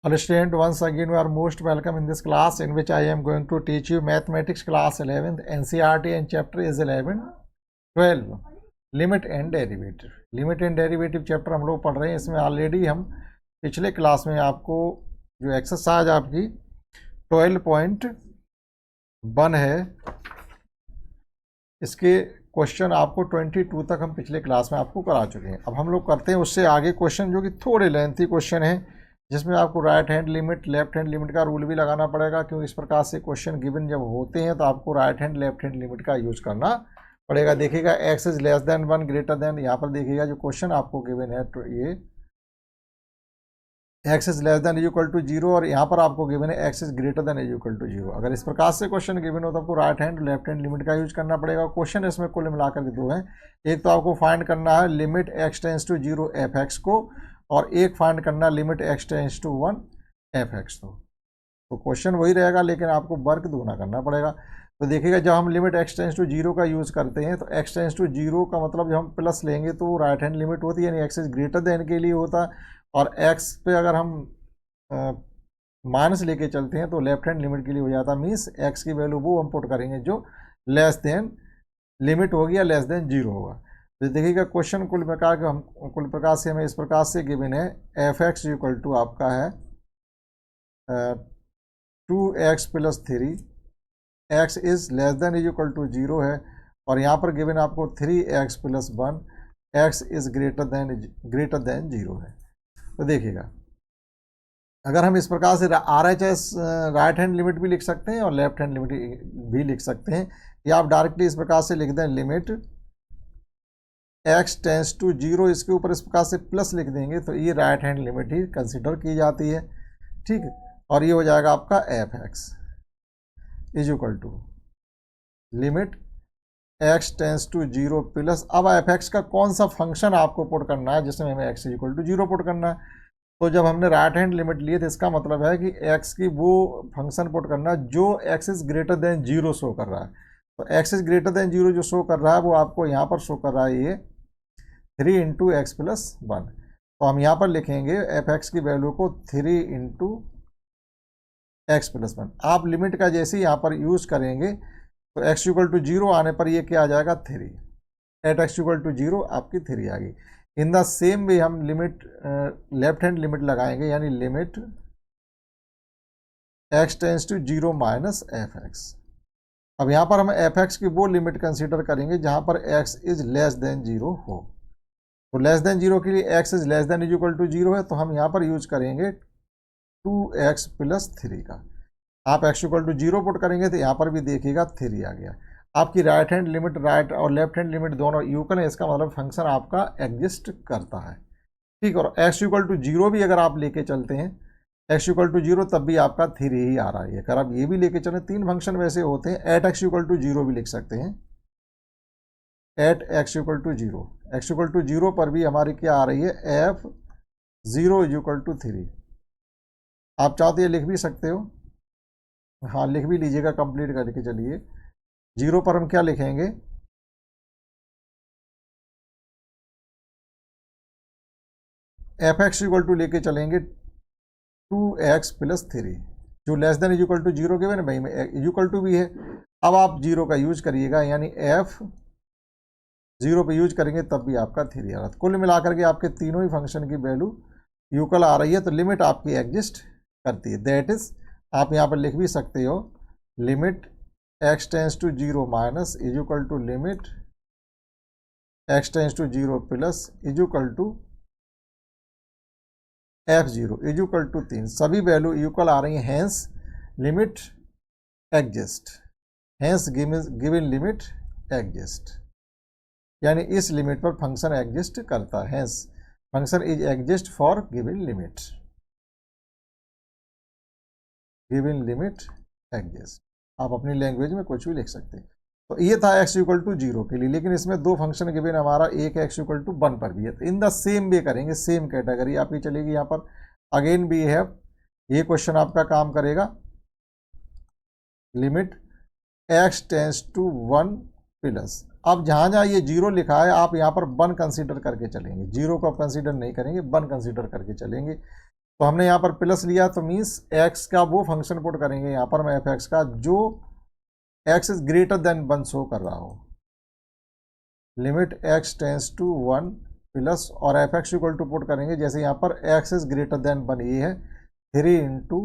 Hello student, once again you are most welcome in this class in which I am going to teach you mathematics class 11th NCERT and chapter is 11, 12 limit and derivative. Limit and derivative chapter हम लोग पढ़ रहे हैं। इसमें already हम पिछले class में आपको जो एक्सरसाइज आपकी 12.1 है इसके क्वेश्चन आपको 22 तक हम पिछले क्लास में आपको करा चुके हैं। अब हम लोग करते हैं उससे आगे क्वेश्चन जो कि थोड़े लेंथी क्वेश्चन है, जिसमें आपको right hand limit left hand limit का रूल भी लगाना पड़ेगा, क्योंकि इस प्रकार से क्वेश्चन गिवन जब होते हैं तो आपको right hand left hand limit का यूज करना पड़ेगा। देखिएगा x is less than 1 greater than, यहाँ पर देखिएगा जो क्वेश्चन आपको गिवन है तो ये x is less than equal to 0 और यहाँ पर आपको गिवन है x is greater than equal to 0। अगर इस प्रकार से क्वेश्चन गिवन हो तो आपको right hand left hand limit का यूज करना पड़ेगा। क्वेश्चन इसमें कुल मिलाकर के दो हैं। एक तो आपको फाइंड करना है limit x tends to 0 f x को, और एक फाइंड करना limit x tends to 1 f x को। तो क्वेश्चन वही रहेगा लेकिन आपको वर्क दूना करना पड़ेगा। तो देखिएगा जब हम लिमिट एक्स टेंस टू 0 का यूज़ करते हैं तो एक्स टेंस टू 0 का मतलब जब हम प्लस लेंगे तो राइट हैंड लिमिट होती है, यानी एक्स इज ग्रेटर देन के लिए होता है, और एक्स पे अगर हम माइनस लेके चलते हैं तो लेफ्ट हैंड लिमिट के लिए हो जाता है। मीन्स एक्स की वैल्यू वो हम पुट करेंगे जो लेस देन लिमिट होगी या लेस देन 0 होगा। तो देखिएगा क्वेश्चन कुल प्रकार से हमें इस प्रकार से गिवन है एफ एक्स इक्वल टू आपका है 2x plus 3, x is less than equal to 0 है, और यहाँ पर गिवन आपको 3x plus 1, x is greater than 0 है। तो देखिएगा अगर हम इस प्रकार से RHS राइट हैंड लिमिट भी लिख सकते हैं और लेफ्ट हैंड लिमिट भी लिख सकते हैं, या आप डायरेक्टली इस प्रकार से लिख दें लिमिट एक्स टेंस टू 0, इसके ऊपर इस प्रकार से प्लस लिख देंगे तो ये राइट हैंड लिमिट ही कंसिडर की जाती है। ठीक है, और ये हो जाएगा आपका f x is equal to limit x tends to 0 plus, अब एफ एक्स का कौन सा फंक्शन आपको पुट करना है जिसमें हमें x is equal to 0 put करना है। तो जब हमने राइट हैंड लिमिट लिए तो इसका मतलब है कि एक्स की वो फंक्शन पुट करना है जो X is greater than 0 show कर रहा है। तो एक्स इज ग्रेटर देन 0 जो शो कर रहा है वो आपको यहाँ पर शो कर रहा है ये 3 इंटू एक्स प्लस 1। तो हम यहाँ पर लिखेंगे एफ एक्स की वैल्यू को 3 इंटू एक्स प्लस 1। आप लिमिट का जैसे ही यहाँ पर यूज करेंगे तो एक्स इक्वल टू 0 आने पर ये क्या आ जाएगा 3, एट एक्स इक्वल टू 0 आपकी 3 आ गई। इन द सेम वे हम लिमिट लेफ्ट हैंड लिमिट लगाएंगे, यानी limit x tends to 0 minus f x. अब यहाँ पर हम एफ एक्स की वो लिमिट कंसीडर करेंगे जहाँ पर एक्स इज लेस देन 0 हो। तो लेस देन 0 के लिए x is less than equal to 0 है, तो हम यहाँ पर यूज करेंगे 2x प्लस 3 का। आप x इक्वल टू 0 पुट करेंगे तो यहाँ पर भी देखिएगा 3 आ गया। आपकी राइट हैंड लिमिट राइट और लेफ्ट हैंड लिमिट दोनों इक्वल है, इसका मतलब फंक्शन आपका एग्जिस्ट करता है। ठीक, और x इक्वल टू 0 भी अगर आप लेके चलते हैं x इक्वल टू 0 तब भी आपका 3 ही आ रहा है। अगर आप ये भी लेके चलें, तीन फंक्शन वैसे होते हैं, एट x इक्वल टू 0 भी लिख सकते हैं, at x equal to 0, x equal to 0 पर भी हमारी क्या आ रही है f 0 इक्वल टू 3। आप चाहो तो ये लिख भी सकते हो, हाँ लिख भी लीजिएगा, कंप्लीट करके चलिए। 0 पर हम क्या लिखेंगे एफ एक्स इक्वल टू लेके चलेंगे 2x प्लस 3, जो लेस देन इक्वल टू 0 के हुए ना भाई में इक्वल टू भी है। अब आप 0 का यूज करिएगा, यानी f 0 पे यूज करेंगे तब भी आपका 3 आ रहा है। कुल मिलाकर के आपके तीनों ही फंक्शन की वैल्यू इक्वल आ रही है, तो लिमिट आपकी एग्जिस्ट करती है। दैट इज आप यहाँ पर लिख भी सकते हो limit x tends to 0 minus is equal to limit x tends to 0 plus is equal to f0 is equal to 3। सभी वैल्यू इक्वल आ रही हैं, hence limit exist, hence given limit exist, यानी इस लिमिट पर फंक्शन एग्जिस्ट करता है। Hence function is exist for given limit, given limit exist. आप अपनी लैंग्वेज में कुछ भी लिख सकते हैं। तो ये था x इक्वल टू 0 के लिए, लेकिन इसमें दो फंक्शन गिवन हमारा, एक x इक्वल टू 1 पर भी है। तो इन द सेम वे करेंगे, सेम कैटेगरी आपकी चलेगी। यहाँ पर अगेन भी है, ये क्वेश्चन आपका काम करेगा limit x tends to 1 plus. अब जहाँ जहाँ ये 0 लिखा है आप यहाँ पर 1 कंसीडर करके चलेंगे, 0 को आप कंसीडर नहीं करेंगे, 1 कंसीडर करके चलेंगे। तो हमने यहाँ पर प्लस लिया तो मीन्स एक्स का वो फंक्शन पुट करेंगे यहाँ पर हम एफ एक्स का जो X is greater than 1 show कर रहा हो। Limit x tends to 1 plus और F X equal to put करेंगे जैसे यहाँ पर एक्स इज ग्रेटर देन 1 ये है 3 इंटू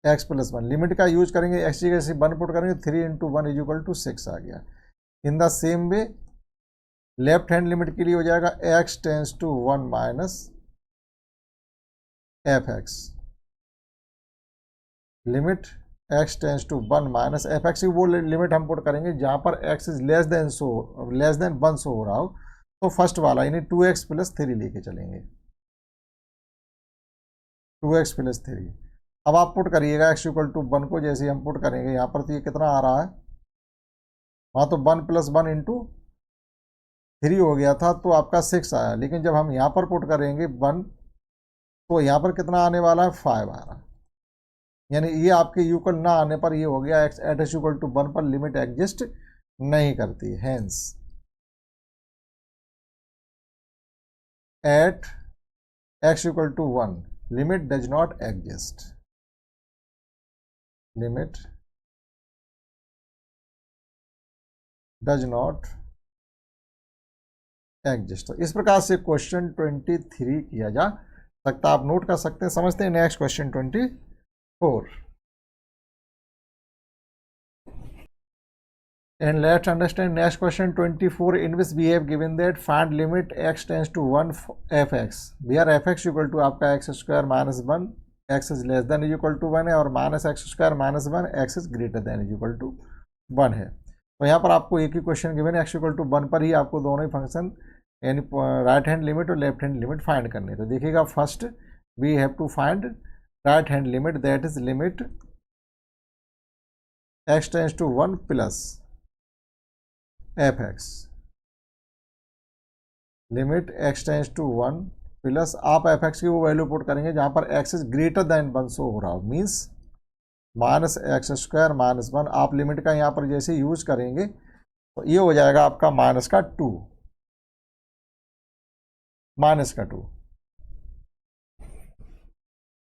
एक्स प्लस 1। लिमिट का यूज करेंगे एक्स की जैसे 1 पुट करेंगे 3 इंटू 1 इज इक्वल टू 6 आ गया। In the same way left hand limit के लिए हो जाएगा x tends to 1 minus f x. Limit x tends to 1 minus f x की वो लिमिट हम पुट करेंगे जहाँ पर x is less than 1 show हो रहा हो, तो फर्स्ट वाला यानी 2x प्लस 3 लेके चलेंगे। 2x प्लस 3 अब आप पुट करिएगा x इक्वल टू 1 को जैसे हम पुट करेंगे यहाँ पर, तो ये कितना आ रहा है, वहाँ तो 1 प्लस 1 इंटू 3 हो गया था तो आपका 6 आया, लेकिन जब हम यहाँ पर पुट करेंगे 1 तो यहाँ पर कितना आने वाला है 5 आ रहा है। यानी ये आपके इक्वल ना आने पर ये हो गया x at x equal to 1 पर लिमिट एग्जिस्ट नहीं करती। Hence at x equal to 1 limit does not exist. Limit does not exist. इस प्रकार से क्वेश्चन 23 किया जा सकता, आप नोट कर सकते हैं। समझते हैं next question 24 and let's understand next question 24 in which we have given that find limit x tends to 1 fx where fx equal to आपका x square minus 1 x is less than equal to 1 है और minus x square minus 1 x is greater than equal to 1 है। तो यहाँ पर आपको एक ही क्वेश्चन गिवन है, x इक्वल टू 1 पर ही आपको दोनों ही फंक्शन यानी राइट हैंड लिमिट और लेफ्ट हैंड लिमिट फाइंड करनी है। तो देखिएगा first we have to find right hand limit that is limit x tends to 1 plus f x. Limit x tends to 1 plus आप एफ एक्स की वो value put करेंगे जहाँ पर x is greater than 1 show हो रहा हो, means minus x square minus 1। आप लिमिट का यहाँ पर जैसे यूज करेंगे तो ये हो जाएगा आपका माइनस का 2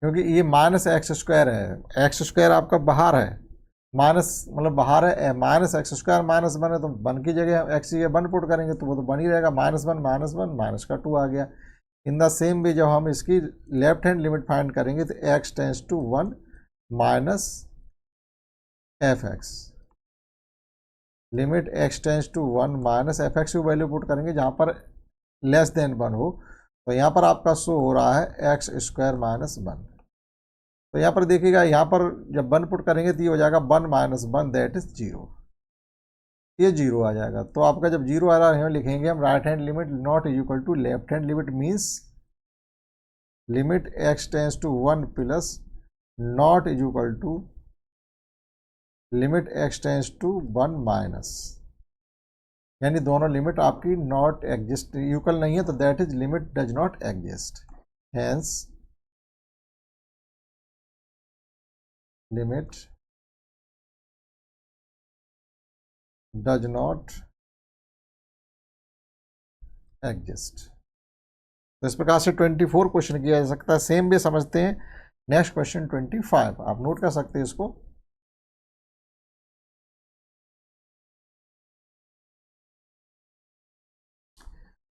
क्योंकि ये माइनस एक्स स्क्वायर है, एक्स स्क्वायर आपका बाहर है, माइनस मतलब बाहर है, माइनस एक्स स्क्वायर माइनस 1 है तो 1 की जगह एक्स की 1 पुट करेंगे तो वो तो बन ही रहेगा माइनस 1 माइनस का 2 आ गया। इन द सेम वे जब हम इसकी लेफ्ट हैंड लिमिट फाइंड करेंगे तो x tends to 1 minus f x. Limit x tends to 1 minus f x की वैल्यू पुट करेंगे जहाँ पर लेस देन 1 हो, तो यहाँ पर आपका शो हो रहा है एक्स स्क्वायर माइनस 1। तो यहाँ पर देखिएगा यहाँ पर जब 1 पुट करेंगे तो ये हो जाएगा 1 माइनस 1 दैट इज 0, ये 0 आ जाएगा। तो आपका जब 0 आ रहा है लिखेंगे हम right hand limit not equal to left hand limit, means limit x tends to 1 plus not equal to limit x tends to 1 minus, यानी दोनों लिमिट आपकी नॉट एग्जिस्ट इक्वल नहीं है तो that is limit does not exist. Hence limit does not exist. तो इस प्रकार से 24 क्वेश्चन किया जा सकता है। सेम भी समझते हैं नेक्स्ट क्वेश्चन 25, आप नोट कर सकते हैं इसको।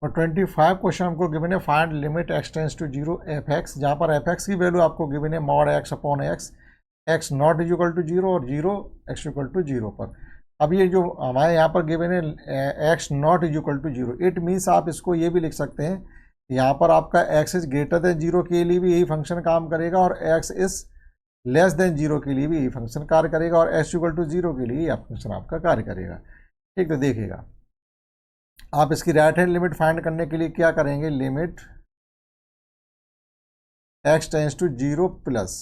और 25 क्वेश्चन हमको गिवन है find limit x tends to 0 f x, जहाँ पर एफ एक्स की वैल्यू आपको गिवन है mod x upon x, x not is equal to 0 और 0 एक्स इक्वल टू 0 पर। अब ये जो हमारे यहाँ पर गिवन है x not is equal to 0, it means आप इसको ये भी लिख सकते हैं यहाँ पर आपका एक्स इज ग्रेटर देन 0 के लिए भी यही फंक्शन काम करेगा और एक्स इज लेस देन 0 के लिए भी यही फंक्शन कार्य करेगा और एक्स इक्वल टू 0 के लिए यह फंक्शन आपका कार्य करेगा। ठीक, तो देखिएगा आप इसकी राइट हैंड लिमिट फाइंड करने के लिए क्या करेंगे, limit x tends to 0 plus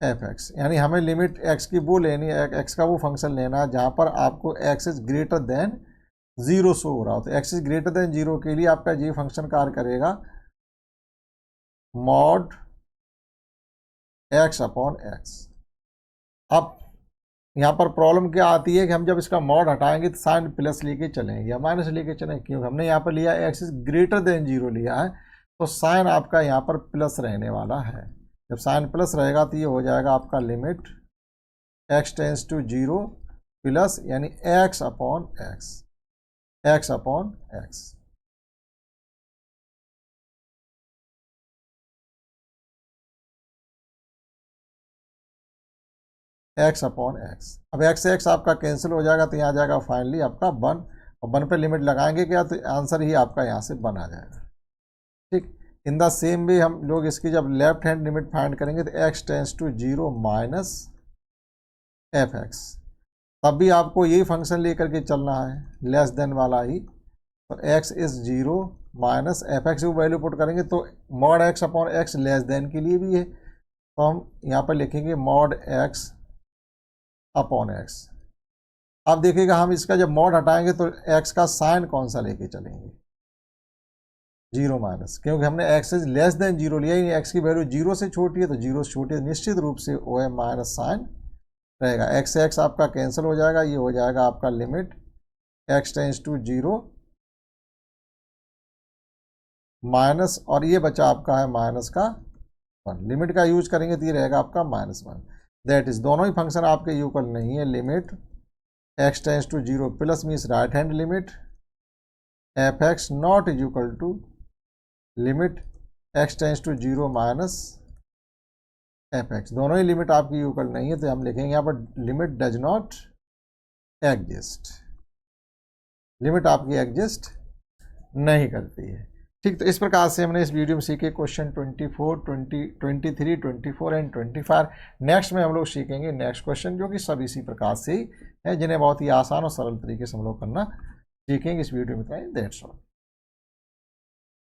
f x, यानी हमें लिमिट एक्स की वो लेनी है, एक्स का वो फंक्शन लेना है जहाँ पर आपको x is greater than 0 show हो रहा हो। तो एक्स इज ग्रेटर देन 0 के लिए आपका ये फंक्शन कार्य करेगा मॉड एक्स अपॉन एक्स। अब यहाँ पर प्रॉब्लम क्या आती है कि हम जब इसका मॉड हटाएंगे तो साइन प्लस लेके चलेंगे या माइनस लेके चलेंगे, क्योंकि हमने यहाँ पर लिया एक्स इज ग्रेटर देन 0 लिया है तो साइन आपका यहाँ पर प्लस रहने वाला है। जब साइन प्लस रहेगा तो ये हो जाएगा आपका limit x tends to 0 plus यानी x upon x, x upon x। x upon x। अब x से x आपका कैंसिल हो जाएगा तो यहाँ आ जाएगा फाइनली आपका 1, और 1 पे लिमिट लगाएंगे क्या तो आंसर ही आपका यहाँ से 1 आ जाएगा। ठीक, इन द सेम वे हम लोग इसकी जब लेफ्ट हैंड लिमिट फाइंड करेंगे तो x tends to 0 minus fx, तब भी आपको यही फंक्शन लेकर के चलना है लेस देन वाला ही। तो x इज 0 माइनस fx की वैल्यू पुट करेंगे तो mod x upon x less than के लिए भी है, तो हम यहाँ पर लिखेंगे मॉड x अपॉन x। अब देखिएगा हम इसका जब मॉड हटाएंगे तो x का साइन कौन सा लेके चलेंगे, 0 माइनस, क्योंकि हमने x इज लेस देन 0 लिया ही, x की वैल्यू 0 से छोटी है तो 0 से छोटी है, निश्चित रूप से वो है माइनस साइन रहेगा। x से x आपका कैंसिल हो जाएगा, ये हो जाएगा आपका limit x tends to 0 minus, और ये बचा आपका है माइनस का 1। लिमिट का यूज करेंगे तो ये रहेगा आपका -1। दैट इज दोनों ही फंक्शन आपके इक्वल नहीं है। Limit x tends to 0 plus means right hand limit fx not is equal to limit x tends to 0 minus fx। दोनों ही लिमिट आपकी इक्वल नहीं है तो हम लिखेंगे यहाँ पर limit does not exist, limit आपकी एग्जिस्ट नहीं करती है। ठीक, तो इस प्रकार से हमने इस वीडियो में सीखे क्वेश्चन 24, 20, 23, 24 एंड 25। नेक्स्ट में हम लोग सीखेंगे नेक्स्ट क्वेश्चन जो कि सब इसी प्रकार से ही है, जिन्हें बहुत ही आसान और सरल तरीके से हम लोग करना सीखेंगे इस वीडियो में। That's all.